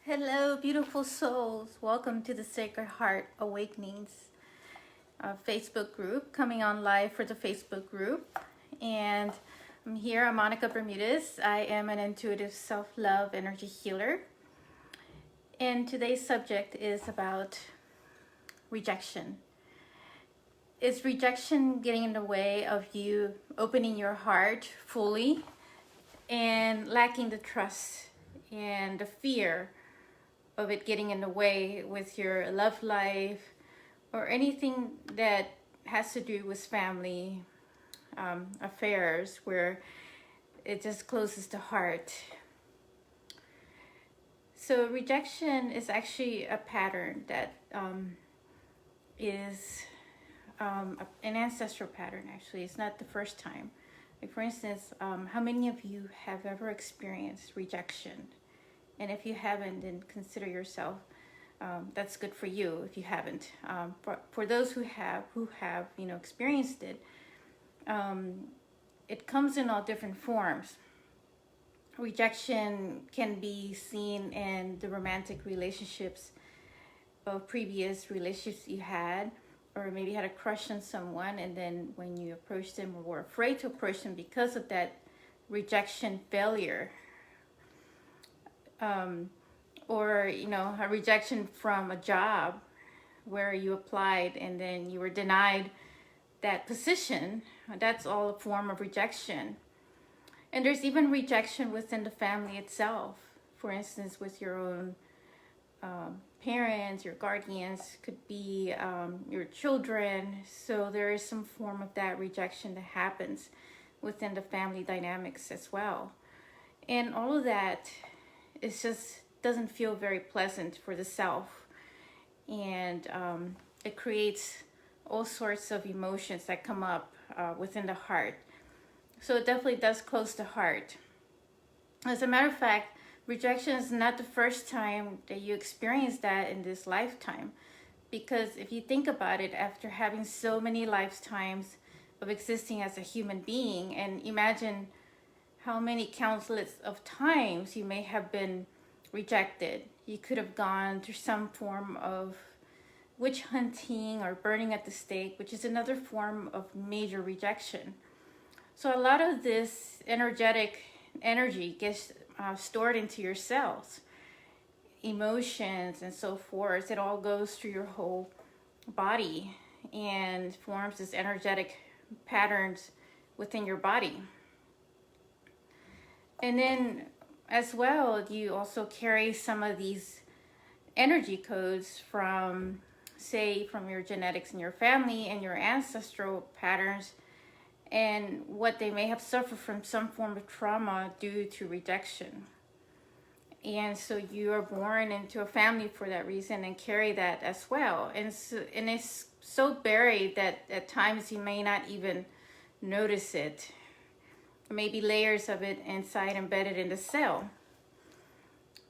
Hello, beautiful souls. Welcome to the Sacred Heart Awakenings Facebook group, coming on live for the Facebook group. And I'm here, I'm Monica Bermudez. I am an intuitive self-love energy healer. And today's subject is about rejection. Is rejection getting in the way of you opening your heart fully and lacking the trust and the fear of it getting in the way with your love life or anything that has to do with family affairs where it just closes the heart? So rejection is actually a pattern that is an ancestral pattern. Actually, it's not the first time. Like, for instance, how many of you have ever experienced rejection? And if you haven't, then consider yourself. That's good for you if you haven't. For those who have experienced it, it comes in all different forms. Rejection can be seen in the romantic relationships of previous relationships you had, or maybe you had a crush on someone, and then when you approached them or were afraid to approach them because of that rejection failure. Or a rejection from a job where you applied and then you were denied that position. That's all a form of rejection. And there's even rejection within the family itself. For instance, with your own parents, your guardians, could be your children. So there is some form of that rejection that happens within the family dynamics as well. And all of that, it just doesn't feel very pleasant for the self, and it creates all sorts of emotions that come up within the heart. So it definitely does close the heart. As a matter of fact, rejection is not the first time that you experience that in this lifetime, because if you think about it, after having so many lifetimes of existing as a human being, and imagine how many countless of times you may have been rejected. You could have gone through some form of witch hunting or burning at the stake, which is another form of major rejection. So a lot of this energy gets stored into your cells, emotions and so forth. It all goes through your whole body and forms this energetic patterns within your body. And then as well, you also carry some of these energy codes from your genetics in your family and your ancestral patterns, and what they may have suffered from some form of trauma due to rejection. And so you are born into a family for that reason and carry that as well. And it's so buried that at times you may not even notice it. Maybe layers of it inside embedded in the cell,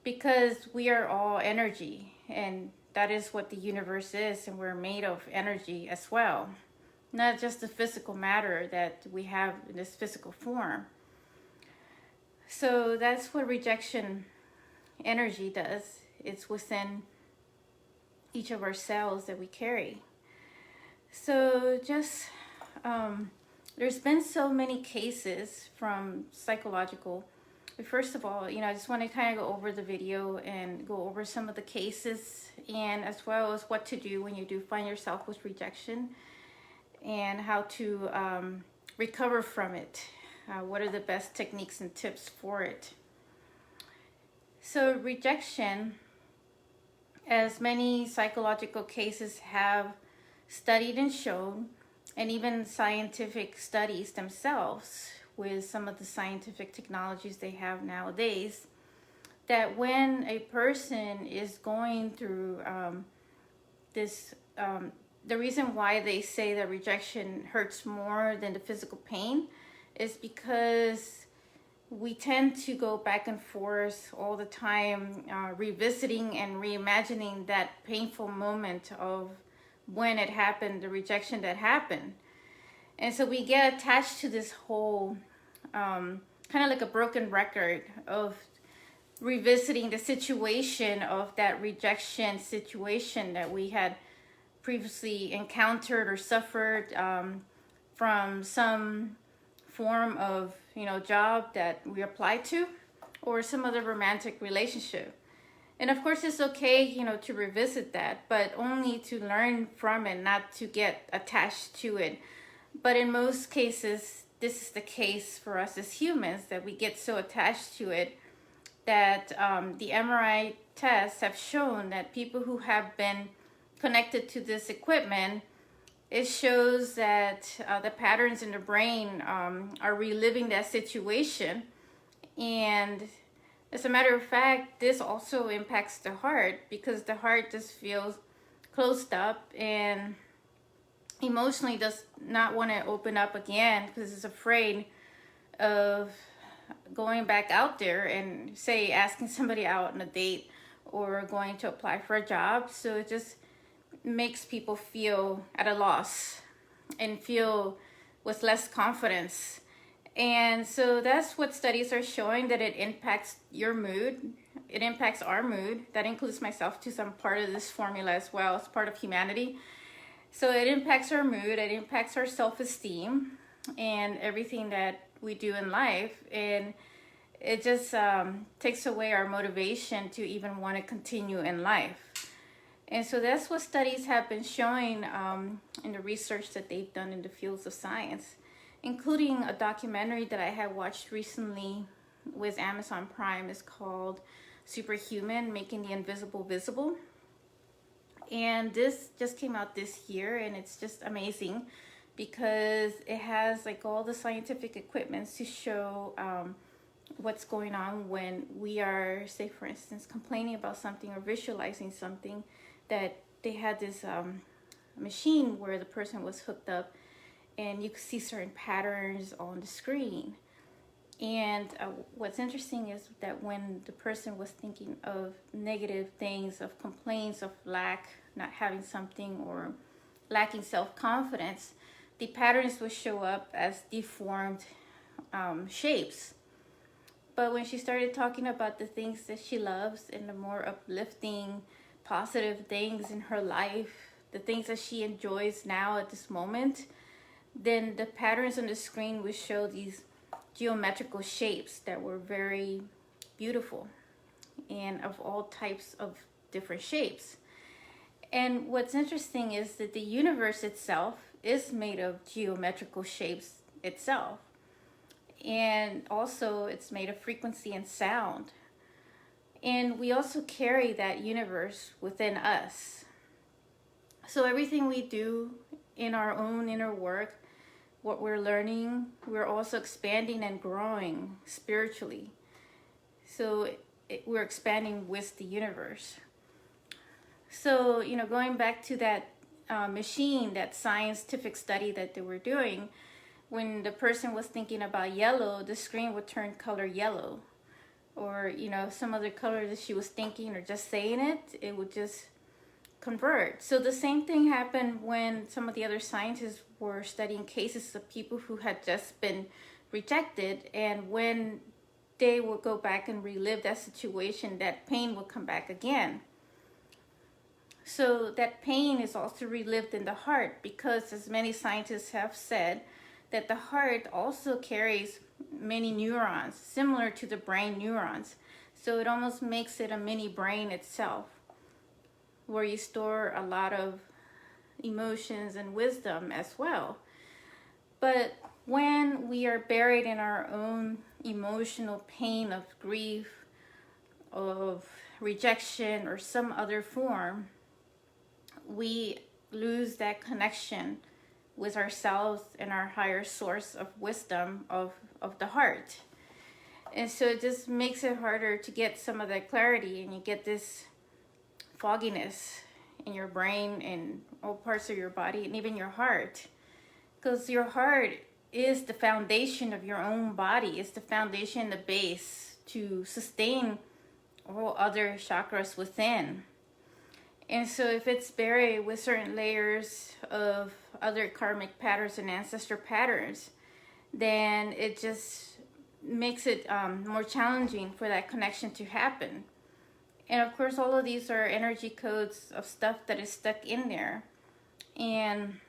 because we are all energy, and that is what the universe is, and we're made of energy as well, not just the physical matter that we have in this physical form. So that's what rejection energy does. It's within each of our cells that we carry. So just there's been so many cases from psychological. First of all, I just want to kind of go over the video and go over some of the cases, and as well as what to do when you do find yourself with rejection, and how to recover from it. What are the best techniques and tips for it? So rejection, as many psychological cases have studied and shown, and even scientific studies themselves with some of the scientific technologies they have nowadays, that when a person is going through this, the reason why they say that rejection hurts more than the physical pain is because we tend to go back and forth all the time, revisiting and reimagining that painful moment of when it happened, the rejection that happened. And so we get attached to this whole kind of like a broken record of revisiting the situation of that rejection situation that we had previously encountered or suffered from some form of, job that we applied to, or some other romantic relationship. And of course, it's okay, to revisit that, but only to learn from it, not to get attached to it. But in most cases, this is the case for us as humans, that we get so attached to it that the MRI tests have shown that people who have been connected to this equipment, it shows that the patterns in the brain are reliving that situation. And as a matter of fact, this also impacts the heart, because the heart just feels closed up and emotionally does not want to open up again, because it's afraid of going back out there and, say, asking somebody out on a date or going to apply for a job. So it just makes people feel at a loss and feel with less confidence. And so that's what studies are showing, that it impacts your mood. It impacts our mood. That includes myself too, so I'm part of this formula as well. It's part of humanity. So it impacts our mood. It impacts our self-esteem and everything that we do in life. And it just takes away our motivation to even want to continue in life. And so that's what studies have been showing in the research that they've done in the fields of science, including a documentary that I had watched recently with Amazon Prime. Is called Superhuman, Making the Invisible Visible. And this just came out this year, and it's just amazing because it has like all the scientific equipment to show what's going on when we are, say for instance, complaining about something or visualizing something. That they had this machine where the person was hooked up, and you could see certain patterns on the screen. And what's interesting is that when the person was thinking of negative things, of complaints of lack, not having something, or lacking self-confidence, the patterns would show up as deformed shapes. But when she started talking about the things that she loves and the more uplifting, positive things in her life, the things that she enjoys now at this moment, then the patterns on the screen would show these geometrical shapes that were very beautiful and of all types of different shapes. And what's interesting is that the universe itself is made of geometrical shapes itself. And also it's made of frequency and sound. And we also carry that universe within us. So everything we do in our own inner work, what we're learning, we're also expanding and growing spiritually. So we're expanding with the universe. So, going back to that machine, that scientific study that they were doing, when the person was thinking about yellow, the screen would turn color yellow. Or, some other color that she was thinking or just saying it, it would just convert. So the same thing happened when some of the other scientists were studying cases of people who had just been rejected. And when they would go back and relive that situation, that pain would come back again. So that pain is also relived in the heart, because as many scientists have said, that the heart also carries many neurons, similar to the brain neurons. So it almost makes it a mini brain itself, where you store a lot of emotions and wisdom as well. But when we are buried in our own emotional pain of grief, of rejection, or some other form, we lose that connection with ourselves and our higher source of wisdom of the heart. And so it just makes it harder to get some of that clarity, and you get this fogginess in your brain and all parts of your body and even your heart. Because your heart is the foundation of your own body. It's the foundation, the base to sustain all other chakras within. And so if it's buried with certain layers of other karmic patterns and ancestor patterns, then it just makes it more challenging for that connection to happen. And of course, all of these are energy codes of stuff that is stuck in there. And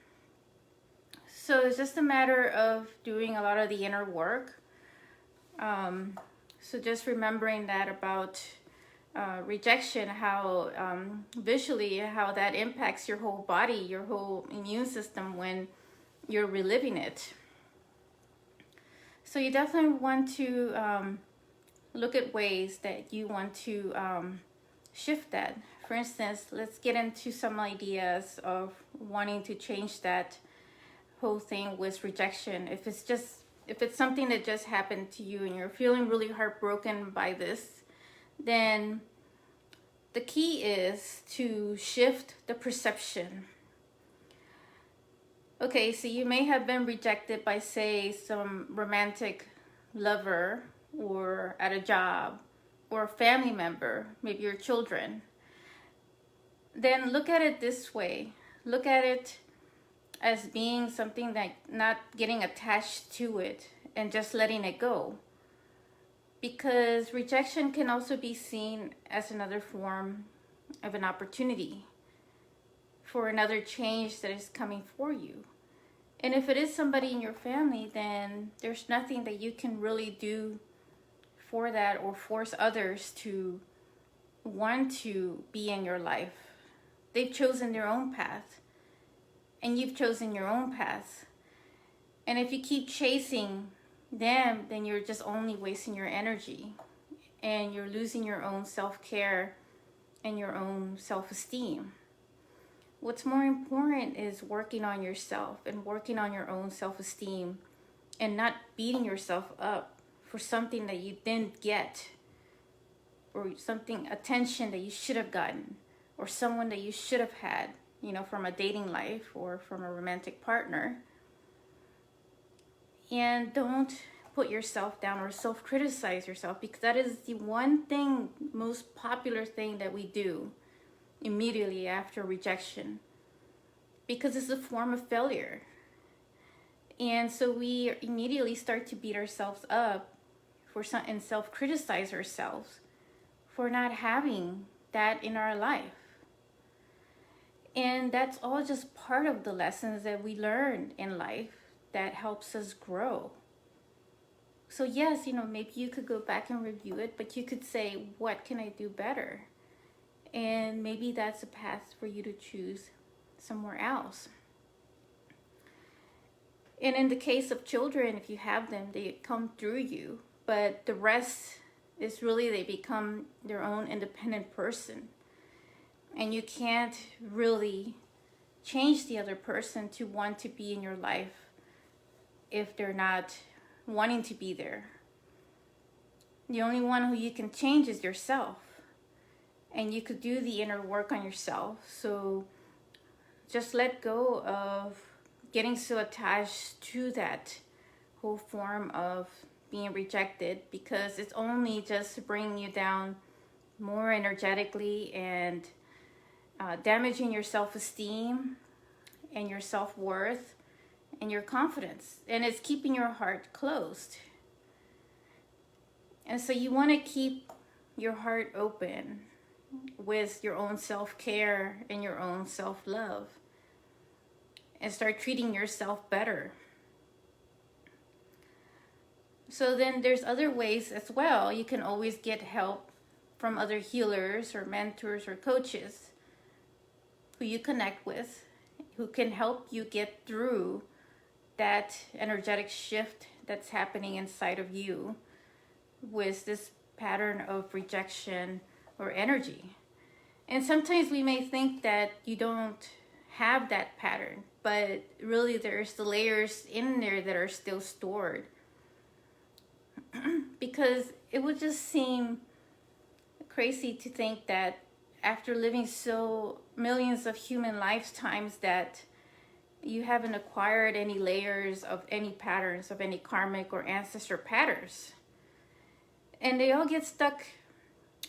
so it's just a matter of doing a lot of the inner work. So just remembering that about rejection, how visually, how that impacts your whole body, your whole immune system when you're reliving it. So you definitely want to look at ways that you want to shift that. For instance, let's get into some ideas of wanting to change that whole thing with rejection. If it's something that just happened to you and you're feeling really heartbroken by this, then the key is to shift the perception. Okay, so you may have been rejected by, say, some romantic lover, or at a job, or a family member, maybe your children. Then look at it this way. Look at it as being something that, not getting attached to it and just letting it go. Because rejection can also be seen as another form of an opportunity for another change that is coming for you. And if it is somebody in your family, then there's nothing that you can really do for that or force others to want to be in your life. They've chosen their own path, and you've chosen your own path. And if you keep chasing them, then you're just only wasting your energy, and you're losing your own self-care and your own self-esteem. What's more important is working on yourself and working on your own self-esteem, and not beating yourself up for something that you didn't get, or something, attention that you should have gotten, or someone that you should have had, from a dating life or from a romantic partner. And don't put yourself down or self-criticize yourself, because that is the one thing, most popular thing that we do immediately after rejection, because it's a form of failure. And so we immediately start to beat ourselves up and self-criticize ourselves for not having that in our life. And that's all just part of the lessons that we learned in life that helps us grow. So yes, maybe you could go back and review it, but you could say, what can I do better? And maybe that's a path for you to choose somewhere else. And in the case of children, if you have them, they come through you, but the rest is really, they become their own independent person. And you can't really change the other person to want to be in your life if they're not wanting to be there. The only one who you can change is yourself. And you could do the inner work on yourself. So just let go of getting so attached to that whole form of being rejected, because it's only just bringing you down more energetically and damaging your self-esteem and your self-worth and your confidence. And it's keeping your heart closed. And so you want to keep your heart open with your own self-care and your own self-love, and start treating yourself better. So then there's other ways as well. You can always get help from other healers or mentors or coaches who you connect with, who can help you get through that energetic shift that's happening inside of you with this pattern of rejection or energy. And sometimes we may think that you don't have that pattern, but really there's the layers in there that are still stored. Because it would just seem crazy to think that after living so millions of human lifetimes that you haven't acquired any layers of any patterns, of any karmic or ancestor patterns. And they all get stuck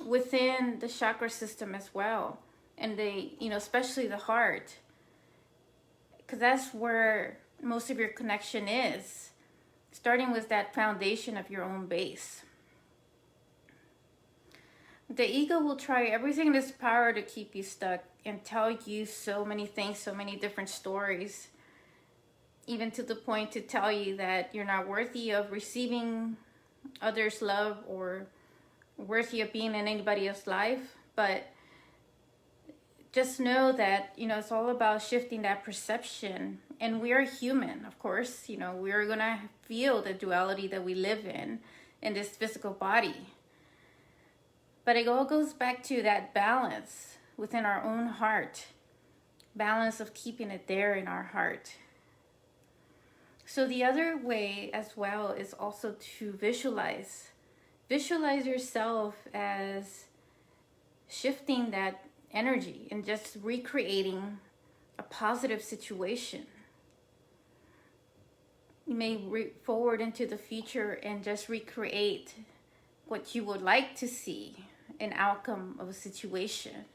within the chakra system as well. And they, especially the heart, because that's where most of your connection is. starting with that foundation of your own base. The ego will try everything in its power to keep you stuck and tell you so many things, so many different stories, even to the point to tell you that you're not worthy of receiving others' love or worthy of being in anybody else's life. But just know that, it's all about shifting that perception. And we are human, of course. We're going to feel the duality that we live in this physical body. But it all goes back to that balance within our own heart, balance of keeping it there in our heart. So the other way as well is also to visualize. Visualize yourself as shifting that energy and just recreating a positive situation. You may forward into the future and just recreate what you would like to see, an outcome of a situation,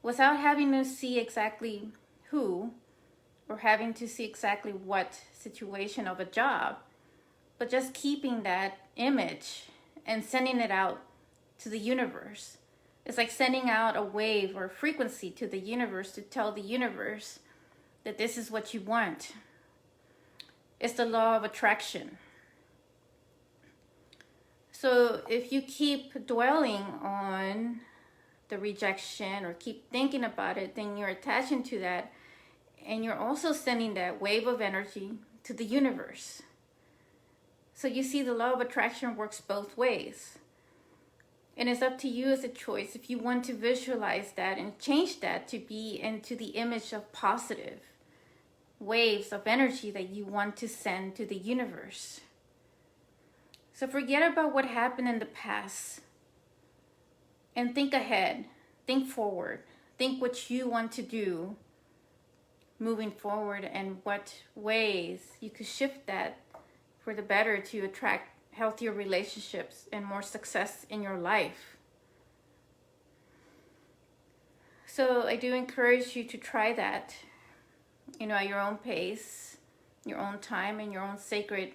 without having to see exactly who or having to see exactly what situation of a job, but just keeping that image and sending it out to the universe. It's like sending out a wave or a frequency to the universe to tell the universe that this is what you want. It's the law of attraction. So if you keep dwelling on the rejection or keep thinking about it, then you're attaching to that, and you're also sending that wave of energy to the universe. So you see, the law of attraction works both ways. And it's up to you as a choice if you want to visualize that and change that to be into the image of positive waves of energy that you want to send to the universe. So forget about what happened in the past and think ahead, think forward, think what you want to do moving forward and what ways you could shift that for the better to attract healthier relationships and more success in your life. So I do encourage you to try that, at your own pace, your own time, and your own sacred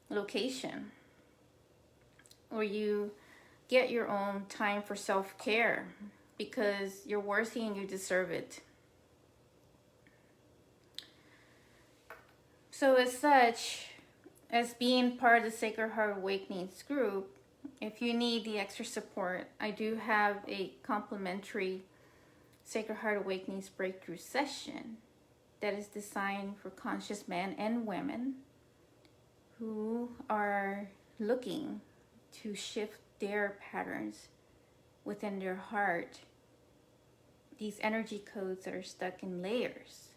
location, where you get your own time for self-care because you're worthy and you deserve it. So as such, as being part of the Sacred Heart Awakenings group, if you need the extra support, I do have a complimentary Sacred Heart Awakenings breakthrough session that is designed for conscious men and women who are looking to shift their patterns within their heart, these energy codes that are stuck in layers.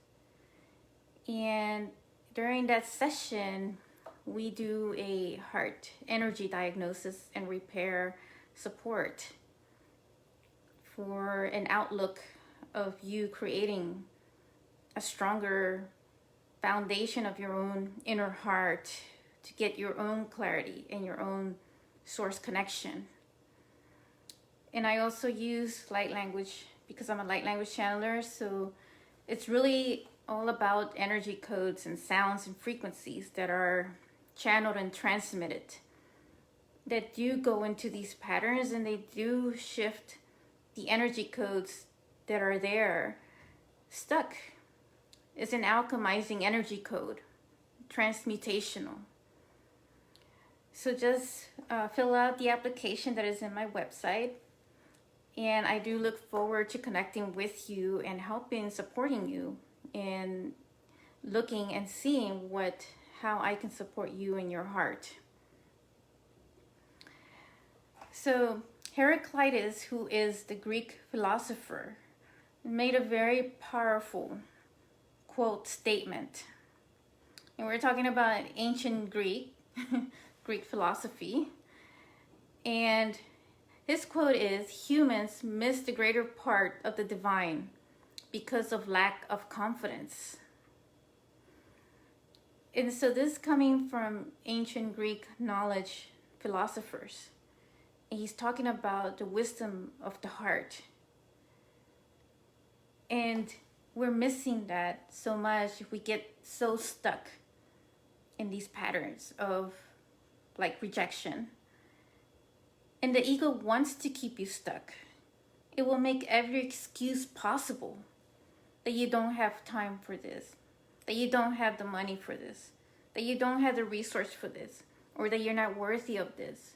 And during that session, we do a heart energy diagnosis and repair support for an outlook of you creating a stronger foundation of your own inner heart to get your own clarity and your own source connection. And I also use light language because I'm a light language channeler, so it's really all about energy codes and sounds and frequencies that are channeled and transmitted that do go into these patterns, and they do shift the energy codes that are there stuck. It's an alchemizing energy code, transmutational. So just fill out the application that is in my website, and I do look forward to connecting with you and helping, supporting you in looking and seeing how I can support you in your heart. So Heraclitus, who is the Greek philosopher, made a very powerful quote statement. And we're talking about ancient Greek, Greek philosophy. And his quote is, "Humans miss the greater part of the divine because of lack of confidence." And so this coming from ancient Greek knowledge philosophers. And he's talking about the wisdom of the heart. And we're missing that so much. We get so stuck in these patterns of like rejection. And the ego wants to keep you stuck. It will make every excuse possible that you don't have time for this, that you don't have the money for this, that you don't have the resource for this, or that you're not worthy of this.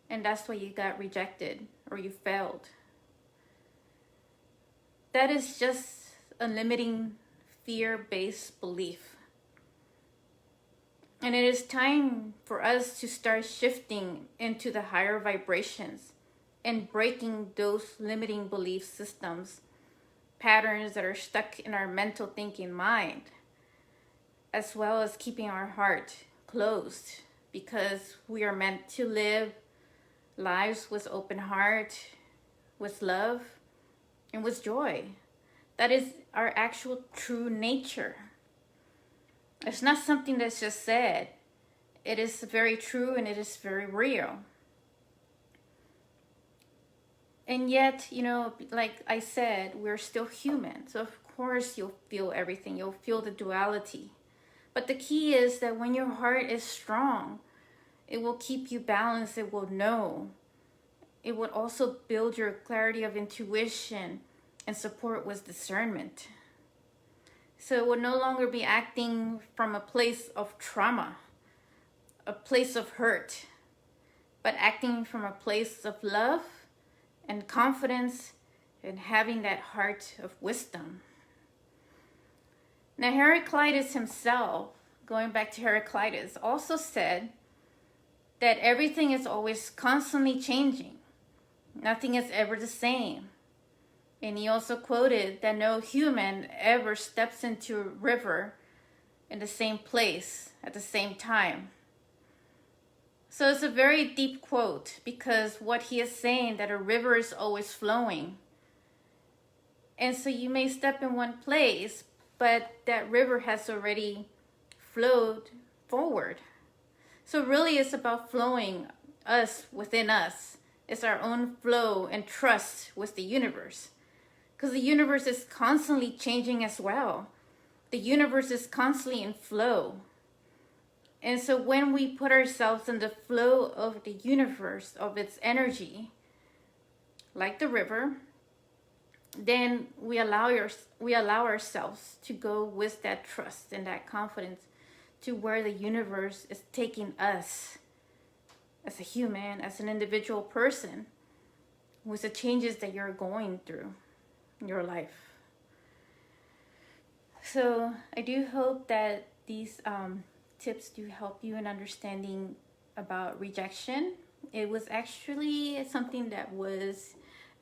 And that's why you got rejected or you failed. That is just a limiting fear-based belief. And it is time for us to start shifting into the higher vibrations and breaking those limiting belief systems, patterns that are stuck in our mental thinking mind, as well as keeping our heart closed, because we are meant to live lives with open heart, with love, and with joy. That is our actual true nature. It's not something that's just said. It is very true and it is very real. And yet, like I said, we're still human. So of course you'll feel everything. You'll feel the duality. But the key is that when your heart is strong, it will keep you balanced. It will know. It would also build your clarity of intuition and support with discernment. So it will no longer be acting from a place of trauma, a place of hurt, but acting from a place of love and confidence and having that heart of wisdom. Now, Heraclitus himself, going back to Heraclitus, also said that everything is always constantly changing. Nothing is ever the same. And he also quoted that no human ever steps into a river in the same place at the same time. So it's a very deep quote, because what he is saying, that a river is always flowing. And so you may step in one place, but that river has already flowed forward. So really it's about flowing us within us. It's our own flow and trust with the universe. Because the universe is constantly changing as well. The universe is constantly in flow. And so when we put ourselves in the flow of the universe, of its energy, like the river, then we allow ourselves to go with that trust and that confidence to where the universe is taking us as a human, as an individual person, with the changes that you're going through in your life. So I do hope that these tips do help you in understanding about rejection. It was actually something that was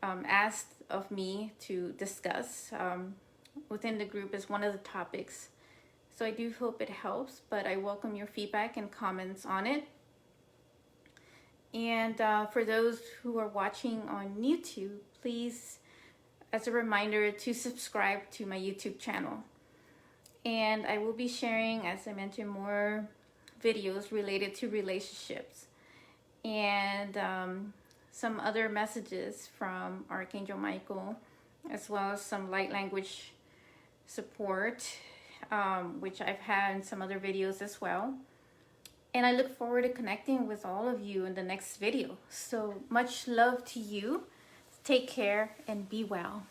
asked of me to discuss within the group as one of the topics. So I do hope it helps, but I welcome your feedback and comments on it. And for those who are watching on YouTube, please, as a reminder, to subscribe to my YouTube channel. And I will be sharing, as I mentioned, more videos related to relationships and some other messages from Archangel Michael, as well as some light language support, which I've had in some other videos as well. And I look forward to connecting with all of you in the next video. So much love to you. Take care and be well.